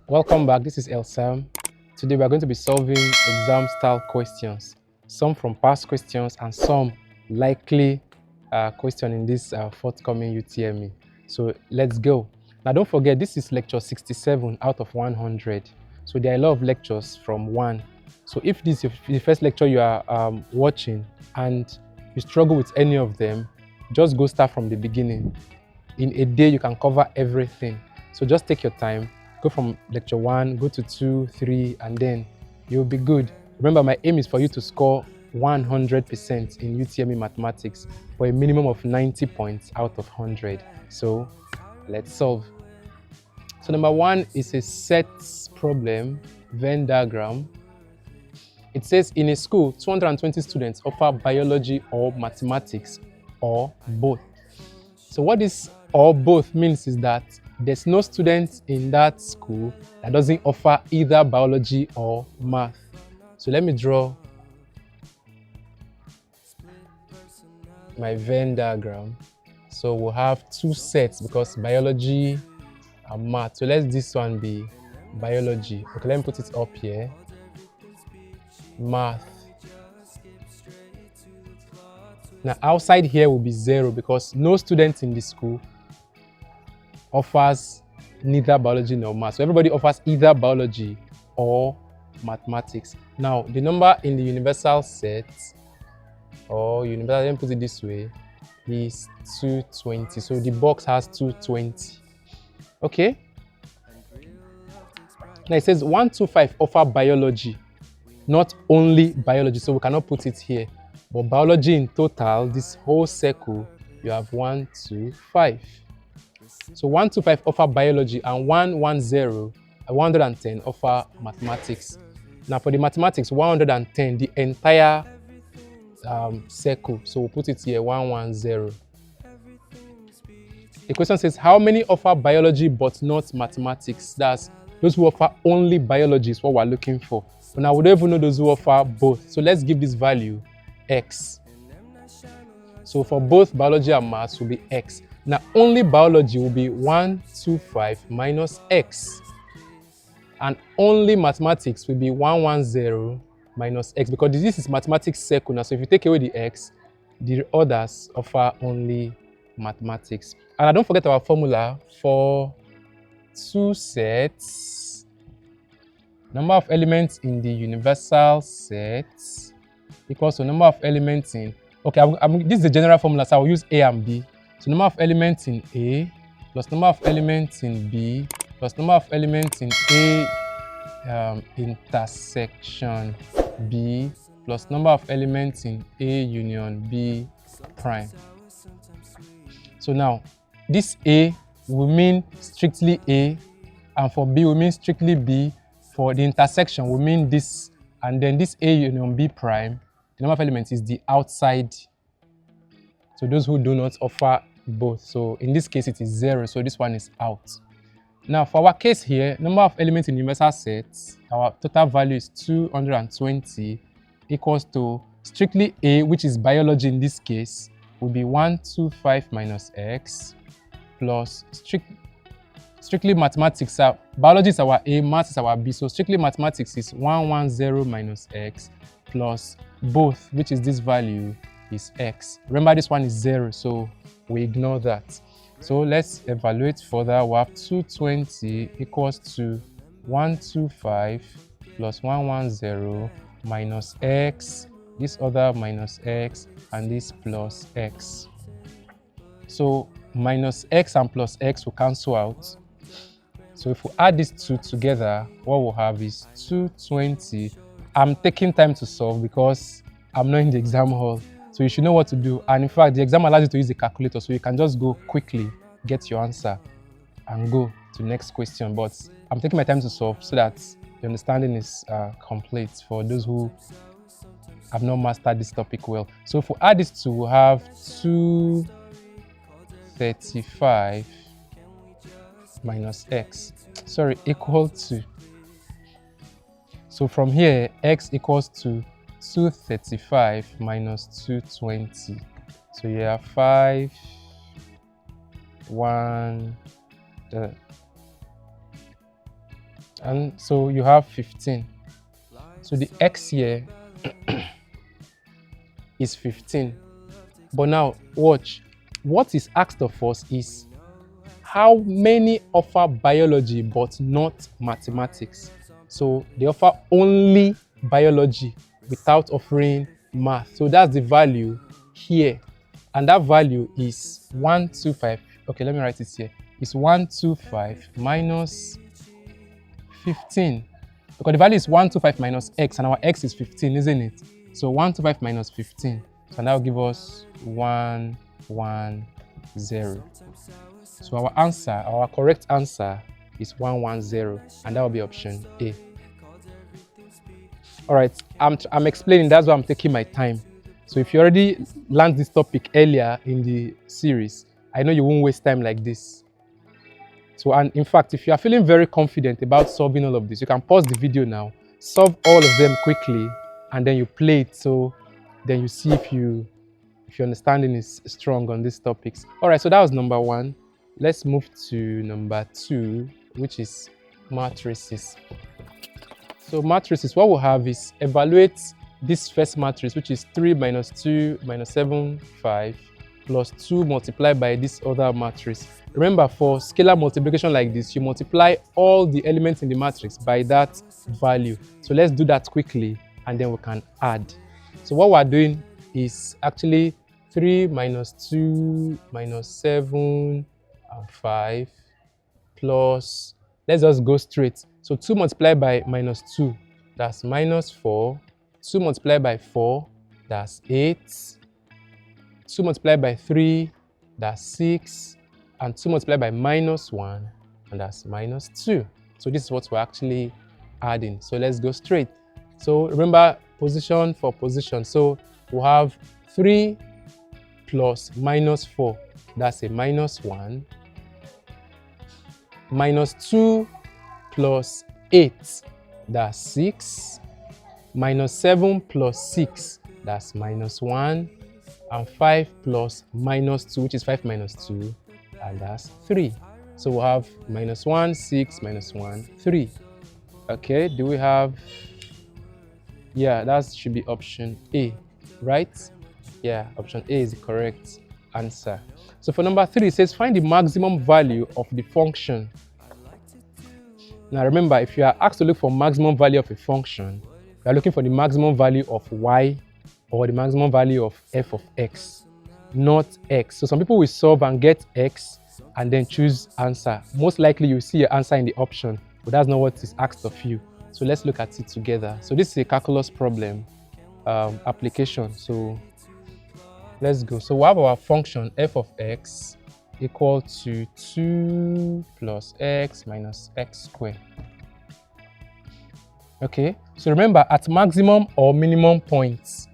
Welcome back, this is Elsam. Today we are going to be solving exam style questions, some from past questions and some likely question in this forthcoming UTME. So let's go. Now don't forget, this is lecture 67 out of 100. So there are a lot of lectures from 1. So if this is the first lecture you are watching and you struggle with any of them, just go start from the beginning. In a day you can cover everything. So just take your time. Go from lecture 1, go to 2, 3, and then you'll be good. Remember, my aim is for you to score 100% in UTME mathematics for a minimum of 90 points out of 100. So let's solve. So number 1 is a set problem, Venn diagram. It says in a school, 220 students offer biology or mathematics or both. So what this or both means is that there's no student in that school that doesn't offer either biology or math. So let me draw my Venn diagram. So we'll have 2 sets because biology and math. So let's this one be biology. Okay, let me put it up here. Math. Now outside here will be 0 because no student in the school offers neither biology nor math. So everybody offers either biology or mathematics. Now the number in the universal set, or universal, let me put it this way, is 220. So the box has 220. Okay. Now it says 125 offer biology, not only biology. So we cannot put it here. But biology in total, this whole circle, you have 1, 2, 5. So 125 offer biology and 110 offer mathematics. Now for the mathematics, 110, the entire circle. So we'll put it here, 110. The question says, how many offer biology but not mathematics? That's those who offer only biology is what we're looking for. But now we don't even know those who offer both. So let's give this value x. So for both biology and maths will be x. Now only biology will be 125 minus x. And only mathematics will be 110 minus x, because this is mathematics circle now. So if you take away the x, the others offer only mathematics. And don't forget our formula for 2 sets. Number of elements in the universal set equals to number of elements in, okay, this is the general formula, so I will use A and B. So number of elements in A plus number of elements in B plus number of elements in A intersection B plus number of elements in A union B prime. So now this A will mean strictly A, and for B will mean strictly B. For the intersection will mean this, and then this A union B prime, the number of elements is the outside. So those who do not offer both. So in this case it is 0, so this one is out. Now for our case here, number of elements in universal sets, our total value is 220 equals to strictly A, which is biology in this case, will be 125 minus x plus strictly mathematics. Biology is our A, math is our B, so strictly mathematics is 110 minus x plus both, which is this value, is x. Remember this one is 0, so we ignore that. So let's evaluate further. We have 220 equals to 125 plus 110 minus x, this other minus x, and this plus x. So minus x and plus x will cancel out. So if we add these two together, what we'll have is 220. I'm taking time to solve because I'm not in the exam hall. So you should know what to do. And in fact, the exam allows you to use the calculator, so you can just go quickly, get your answer, and go to the next question. But I'm taking my time to solve so that the understanding is complete for those who have not mastered this topic well. So if we add these two, we'll have 235 minus x, equal to. So from here, x equals to 235 minus 220. So you have 5, 1, And so you have 15. So the x here is 15. But now, watch. What is asked of us is how many offer biology but not mathematics. So they offer only biology without offering math. So that's the value here. And that value is 125. Okay, let me write it here. It's 125 minus 15. Because the value is 125 minus x, and our x is 15, isn't it? So 125 minus 15. So that will give us 110. So our answer, our correct answer is 110, and that will be option A. All right, I'm explaining, that's why I'm taking my time. So if you already learned this topic earlier in the series, I know you won't waste time like this. So, and in fact, if you are feeling very confident about solving all of this, you can pause the video now, solve all of them quickly, and then you play it. So then you see if your understanding is strong on these topics. All right, so that was number 1. Let's move to number 2, which is matrices. So matrices, what we'll have is evaluate this first matrix, which is 3 minus 2 minus 7, 5, plus 2 multiplied by this other matrix. Remember, for scalar multiplication like this, you multiply all the elements in the matrix by that value. So let's do that quickly, and then we can add. So what we're doing is actually 3 minus 2 minus 7 and 5 plus, let's just go straight. So 2 multiplied by minus 2, that's minus 4. 2 multiplied by 4, that's 8. 2 multiplied by 3, that's 6. And 2 multiplied by minus 1, and that's minus 2. So this is what we're actually adding. So let's go straight. So remember, position for position. So we'll have 3 plus minus 4, that's a minus 1. Minus 2 plus 8, that's 6. Minus 7 plus 6, that's minus 1. And 5 plus minus 2, which is 5 minus 2, and that's 3. So we'll have minus 1, 6, minus 1, 3. Okay, do we have... Yeah, that should be option A, right? Yeah, option A is the correct answer. So for number 3, it says find the maximum value of the function. Now remember, if you are asked to look for maximum value of a function, you are looking for the maximum value of y or the maximum value of f of x, not x. So some people will solve and get x and then choose answer. Most likely you see your answer in the option, but that's not what is asked of you. So let's look at it together. So this is a calculus problem application. So let's go. So we have our function f of x equal to 2 plus x minus x squared. Okay, so remember, at maximum or minimum points,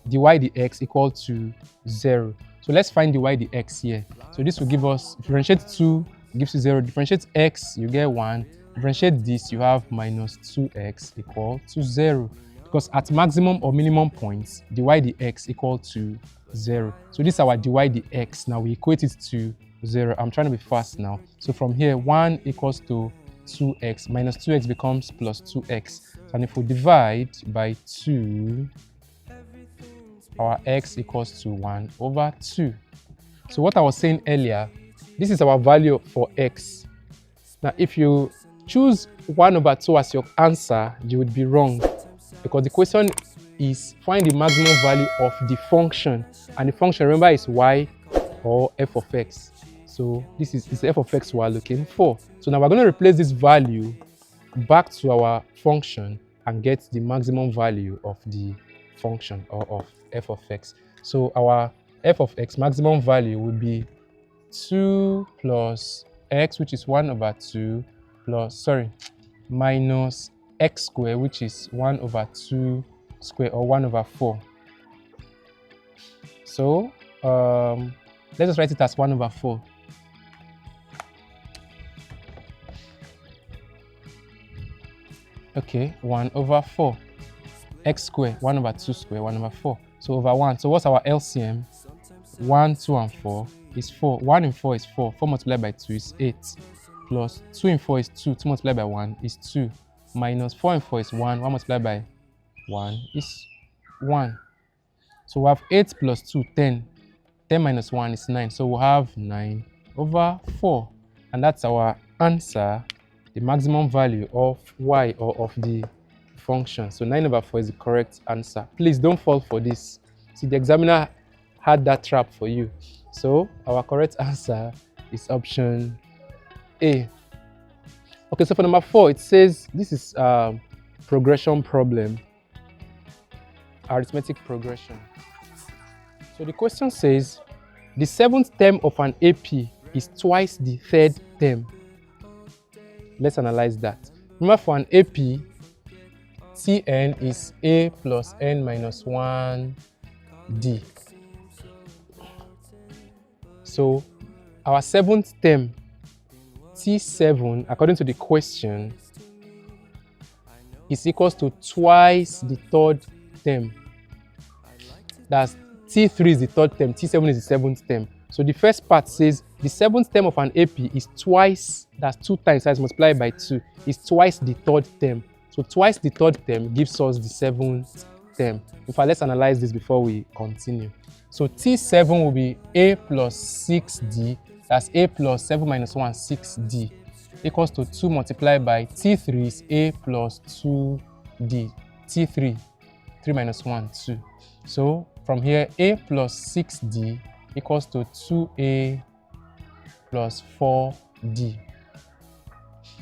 dy dx equal to 0. So let's find dy dx here. So this will give us, differentiate 2 gives you 0, differentiate x, you get 1, differentiate this, you have minus 2x equal to 0. Because at maximum or minimum points, dy dx equal to 0. So this is our dy dx. Now we equate it to 0. I'm trying to be fast now. So from here, 1 equals to 2x, minus 2x becomes plus 2x. And if we divide by 2, our x equals to 1 over 2. So what I was saying earlier, this is our value for x. Now if you choose 1 over 2 as your answer, you would be wrong, because the question is find the maximum value of the function, and the function, remember, is y or f of x. So this is f of x we are looking for. So now we're going to replace this value back to our function and get the maximum value of the function or of f of x. So our f of x maximum value would be 2 plus x, which is 1 over 2, minus x squared, which is 1 over 2 square, or 1 over 4. So let's just write it as 1 over 4. Okay, 1 over 4. X squared, 1 over 2 square, 1 over 4. So over 1. So what's our LCM? 1, 2, and 4 is 4. 1 and 4 is 4. 4 multiplied by 2 is 8. plus 2 in 4 is 2. 2 multiplied by 1 is 2. Minus 4 in 4 is 1. 1 multiplied by 1 is 1. So we have 8 plus 2, 10. 10 minus 1 is 9. So we'll have 9 over 4. And that's our answer, the maximum value of y or of the function. So 9 over 4 is the correct answer. Please don't fall for this. See, the examiner had that trap for you. So our correct answer is option A. Okay, so for number 4, it says this is progression problem, arithmetic progression. So the question says the 7th term of an AP is twice the 3rd term. Let's analyze that. Remember, for an AP, Tn is a plus n minus 1 d. So our 7th term, T7, according to the question, is equals to twice the 3rd term. That's T3 is the 3rd term, T7 is the 7th term. So the first part says the 7th term of an AP is twice, that's 2 times, so it's multiplied by 2, is twice the 3rd term. So twice the 3rd term gives us the 7th term. In fact, let's analyze this before we continue. So T7 will be a plus 6d, that's a plus 7 minus 1, 6d, equals to 2 multiplied by T3 is a plus 2d, T3, 3 minus 1, 2. So from here, a plus 6d equals to 2a plus 4d.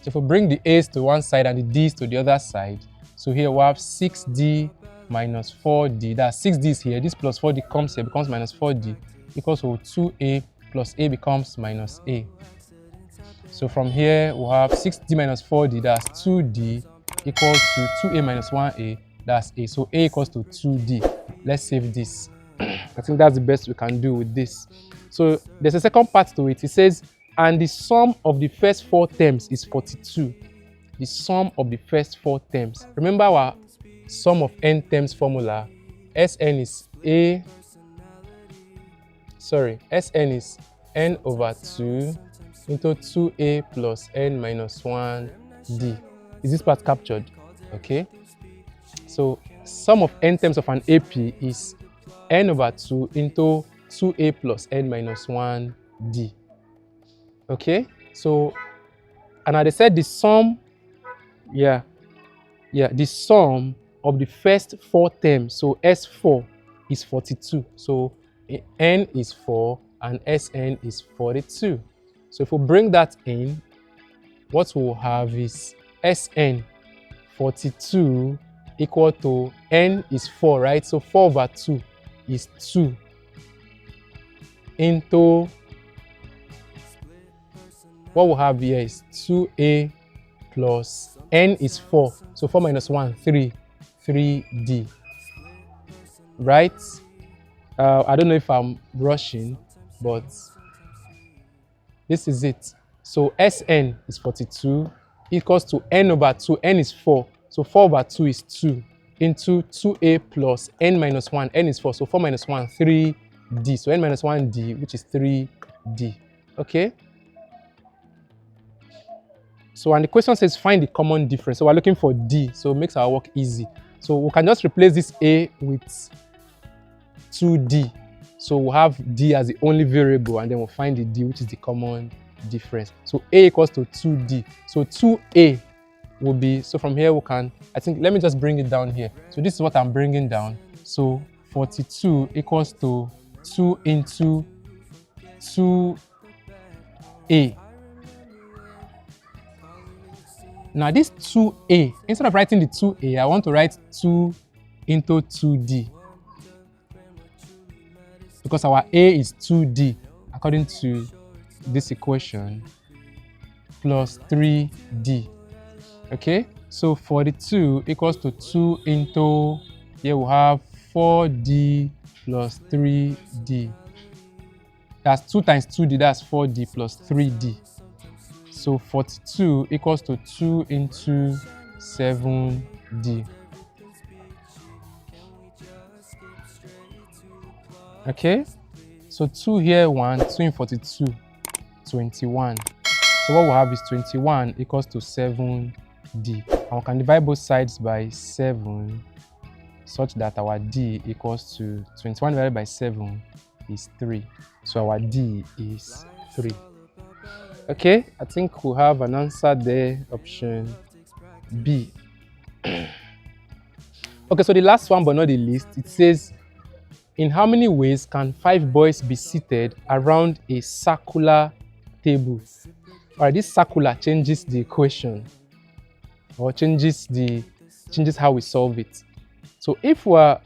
So if we bring the a's to one side and the d's to the other side, so here we have 6d minus 4d, that's 6d is here, this plus 4d comes here, becomes minus 4d, equals to 2a plus a becomes minus a. So from here, we'll have 6d minus 4d, that's 2d, equals to 2a minus 1a, that's a. So a equals to 2d. Let's save this. I think that's the best we can do with this. So there's a second part to it. It says, and the sum of the first 4 terms is 42. The sum of the first 4 terms. Remember our sum of n terms formula. Sn is n over 2 into 2a plus n minus 1d. Is this part captured? Okay. So sum of n terms of an AP is n over 2 into 2a plus n minus 1d. Okay, so, and I said the sum, the sum of the first 4 terms, so S4 is 42. So n is 4 and Sn is 42. So if we bring that in, what we'll have is Sn 42 equal to n is 4, right? So 4 over 2 is 2 into what we'll have here is 2a plus n is 4. So 4 minus 1, 3d. Right? I don't know if I'm rushing, but this is it. So Sn is 42 equals to n over 2. N is 4. So 4 over 2 is 2 into 2a plus n minus 1. N is 4. So 4 minus 1, 3d. So n minus 1d, which is 3d. Okay? So, and the question says find the common difference. So we're looking for d. So it makes our work easy. So we can just replace this a with 2d. So we'll have d as the only variable, and then we'll find the d, which is the common difference. So a equals to 2d. So 2a will be, so from here we can, I think, let me just bring it down here. So this is what I'm bringing down. So 42 equals to 2 into 2a. Now this 2a, instead of writing the 2a, I want to write 2 into 2d. Because our a is 2d, according to this equation, plus 3d. Okay, so 42 equals to 2 into, here we have 4d plus 3d. That's 2 times 2d, that's 4d plus 3d. So 42 equals to 2 into 7d. Okay, so 2 here, 1, 2 in 42, 21. So what we'll have is 21 equals to 7D. And we can divide both sides by 7 such that our D equals to 21 divided by 7 is 3. So our D is 3. Okay, I think we'll have an answer there, option B. Okay, so the last one but not the least, it says, in how many ways can 5 boys be seated around a circular table? All right, this circular changes the equation or changes how we solve it. So if we're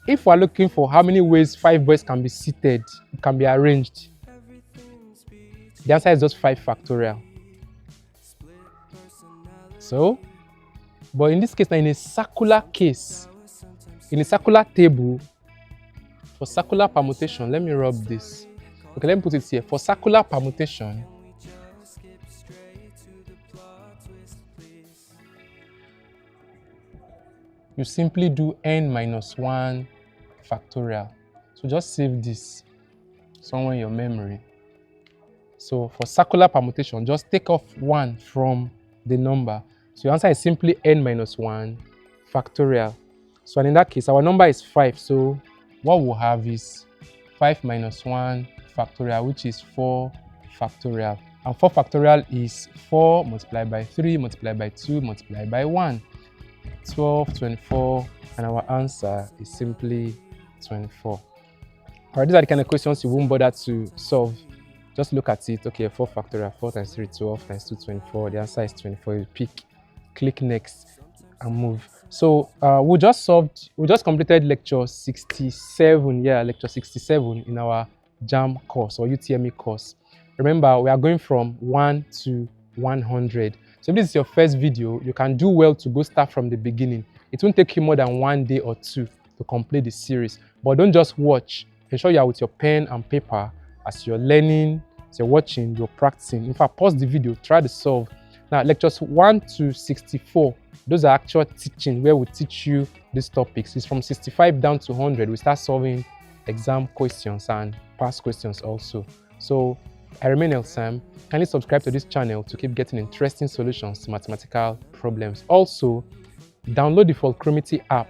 looking for how many ways 5 boys can be seated, can be arranged, the answer is just 5 factorial. So, but in this case, now in a circular case, in a circular table, for circular permutation, let me rub this. Okay, let me put it here. For circular permutation, you simply do n minus 1 factorial. So just save this somewhere in your memory. So for circular permutation, just take off 1 from the number. So your answer is simply n minus 1 factorial. So and in that case, our number is 5. So what we'll have is 5 minus 1 factorial, which is 4 factorial. And 4 factorial is 4 multiplied by 3 multiplied by 2 multiplied by 1. 12, 24, and our answer is simply 24. All right, these are the kind of questions you won't bother to solve. Just look at it. Okay, 4 factorial, 4 times 3, 12 times 2, 24. The answer is 24. You pick, click next, and move. So we just completed lecture 67. Yeah, lecture 67 in our JAMB course or UTME course. Remember, we are going from 1 to 100. So if this is your first video, you can do well to go start from the beginning. It won't take you more than 1 day or 2 to complete the series. But don't just watch. Ensure you are with your pen and paper as you're learning, as you're watching, you're practicing. In fact, pause the video, try to solve. Now, lectures 1 to 64, those are actual teaching where we teach you these topics. It's from 65 down to 100. We start solving exam questions and past questions also. So I remain Elsam. Kindly subscribe to this channel to keep getting interesting solutions to mathematical problems. Also, download the Fulcrumity app,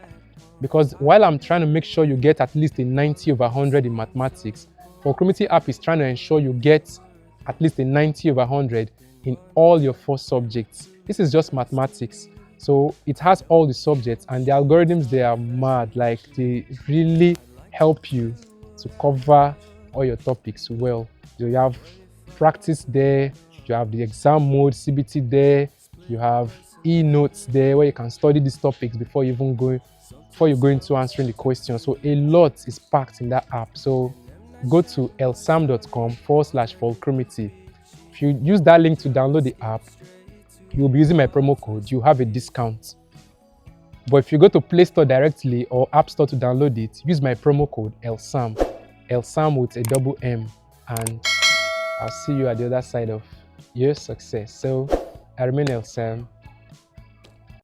because while I'm trying to make sure you get at least a 90 over 100 in mathematics, Fulcrumity app is trying to ensure you get at least a 90 over 100 in all your 4 subjects. This is just mathematics. So it has all the subjects, and the algorithms, they are mad. Like, they really help you to cover all your topics well. You have practice there, you have the exam mode, CBT there, you have e-notes there where you can study these topics before you go into answering the question. So a lot is packed in that app. So go to elsam.com/Fulcrumity. If you use that link to download the app, you'll be using my promo code. You have a discount. But if you go to Play Store directly or App Store to download it, use my promo code ELSAM. ELSAM with a double M. And I'll see you at the other side of your success. So I remain Elsam.